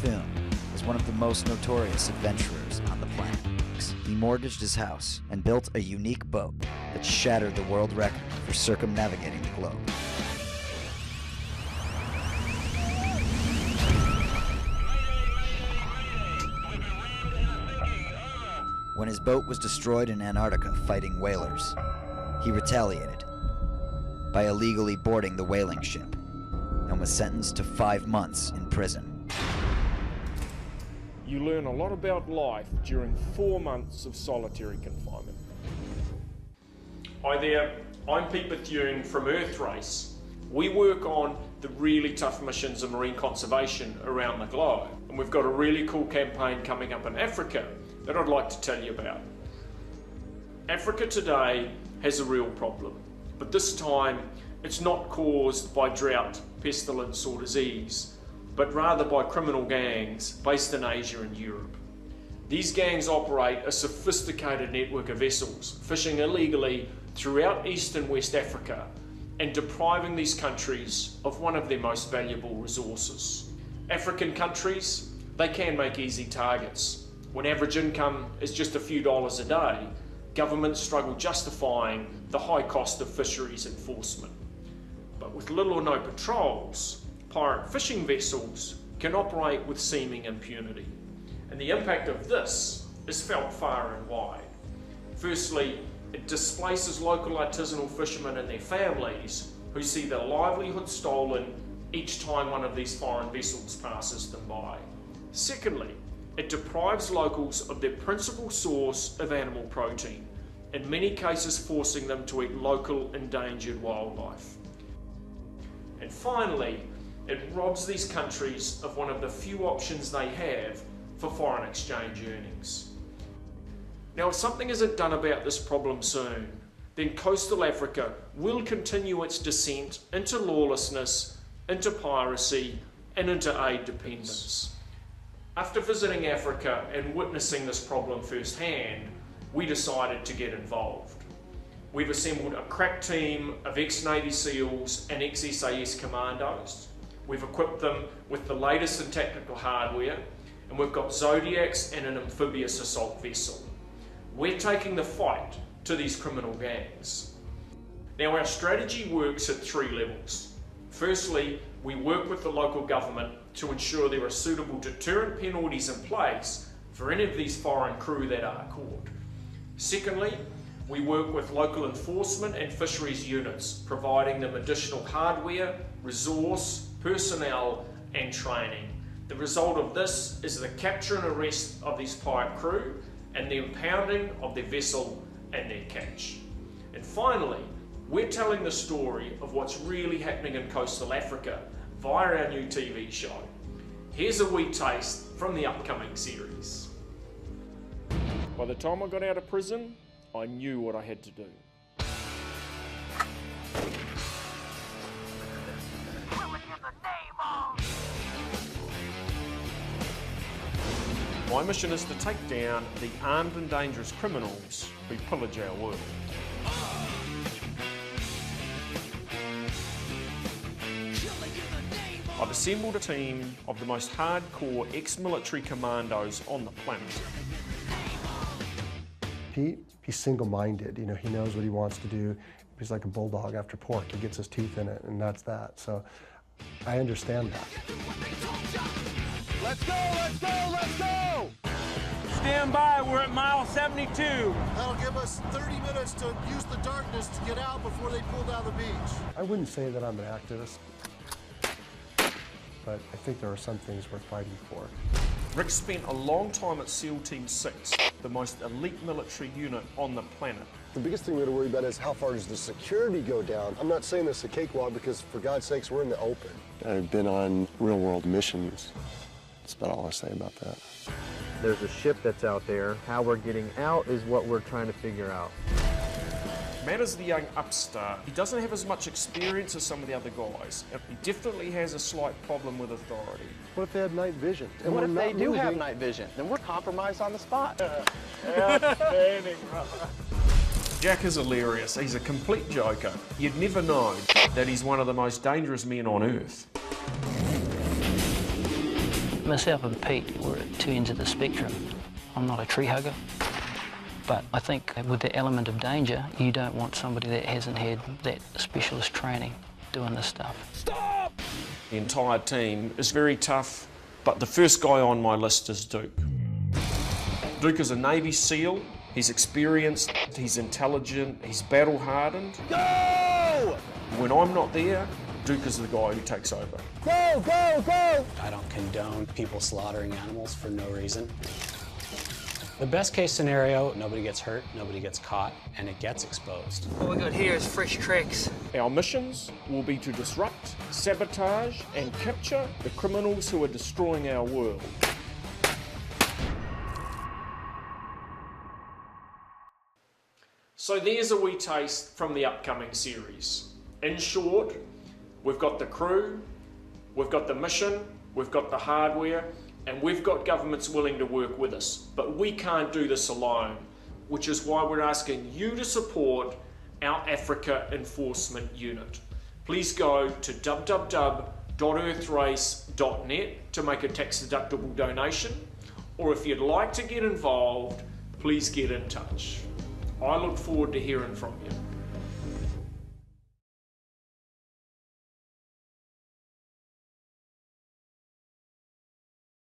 Typhoon was one of the most notorious adventurers on the planet. He mortgaged his house and built a unique boat that shattered the world record for circumnavigating the globe. When his boat was destroyed in Antarctica fighting whalers, he retaliated by illegally boarding the whaling ship and was sentenced to 5 months in prison. You learn a lot about life during 4 months of solitary confinement. Hi there, I'm Pete Bethune from Earthrace. We work on the really tough missions of marine conservation around the globe, and we've got a really cool campaign coming up in Africa that I'd like to tell you about. Africa today has a real problem, but this time it's not caused by drought, pestilence or disease, but rather by criminal gangs based in Asia and Europe. These gangs operate a sophisticated network of vessels, fishing illegally throughout East and West Africa and depriving these countries of one of their most valuable resources. African countries, they can make easy targets. When average income is just a few dollars a day, governments struggle justifying the high cost of fisheries enforcement. But with little or no patrols, pirate fishing vessels can operate with seeming impunity. And the impact of this is felt far and wide. Firstly, it displaces local artisanal fishermen and their families who see their livelihood stolen each time one of these foreign vessels passes them by. Secondly, it deprives locals of their principal source of animal protein, in many cases forcing them to eat local endangered wildlife. And finally, it robs these countries of one of the few options they have for foreign exchange earnings. Now, if something isn't done about this problem soon, then coastal Africa will continue its descent into lawlessness, into piracy, and into aid dependence. After visiting Africa and witnessing this problem firsthand, we decided to get involved. We've assembled a crack team of ex-Navy SEALs and ex-SAS commandos. We've equipped them with the latest in tactical hardware, and we've got Zodiacs and an amphibious assault vessel. We're taking the fight to these criminal gangs. Now, our strategy works at 3 levels. Firstly, we work with the local government to ensure there are suitable deterrent penalties in place for any of these foreign crew that are caught. Secondly, we work with local enforcement and fisheries units, providing them additional hardware, resource, personnel and training. The result of this is the capture and arrest of these pirate crew and the impounding of their vessel and their catch. And finally, we're telling the story of what's really happening in coastal Africa via our new TV show. Here's a wee taste from the upcoming series. By the time I got out of prison, I knew what I had to do. My mission is to take down the armed and dangerous criminals who pillage our world. I've assembled a team of the most hardcore ex-military commandos on the planet. Pete, he's single-minded. You know, he knows what he wants to do. He's like a bulldog after pork. He gets his teeth in it, and that's that. So I understand that. Let's go, let's go, let's go! Stand by, we're at mile 72. That'll give us 30 minutes to use the darkness to get out before they pull down the beach. I wouldn't say that I'm an activist, but I think there are some things worth fighting for. Rick spent a long time at SEAL Team 6, the most elite military unit on the planet. The biggest thing we have to worry about is how far does the security go down? I'm not saying this a cakewalk because, for God's sakes, we're in the open. I've been on real-world missions. That's about all I say about that. There's a ship that's out there. How we're getting out is what we're trying to figure out. Matt is the young upstart. He doesn't have as much experience as some of the other guys. He definitely has a slight problem with authority. What if they have night vision? And what if they do have night vision? Then we're compromised on the spot. Outstanding, brother. Jack is hilarious. He's a complete joker. You'd never know that he's one of the most dangerous men on Earth. Myself and Pete, we're at two ends of the spectrum. I'm not a tree hugger, but I think with the element of danger, you don't want somebody that hasn't had that specialist training doing this stuff. Stop! The entire team is very tough, but the first guy on my list is Duke. Duke is a Navy SEAL. He's experienced, he's intelligent, he's battle-hardened. Go! When I'm not there, Duke is the guy who takes over. Go, go, go! I don't condone people slaughtering animals for no reason. The best case scenario, nobody gets hurt, nobody gets caught, and it gets exposed. What we got here is fresh tracks. Our missions will be to disrupt, sabotage, and capture the criminals who are destroying our world. So there's a wee taste from the upcoming series. In short, we've got the crew, we've got the mission, we've got the hardware, and we've got governments willing to work with us. But we can't do this alone, which is why we're asking you to support our Africa Enforcement Unit. Please go to www.earthrace.net to make a tax-deductible donation, or if you'd like to get involved, please get in touch. I look forward to hearing from you.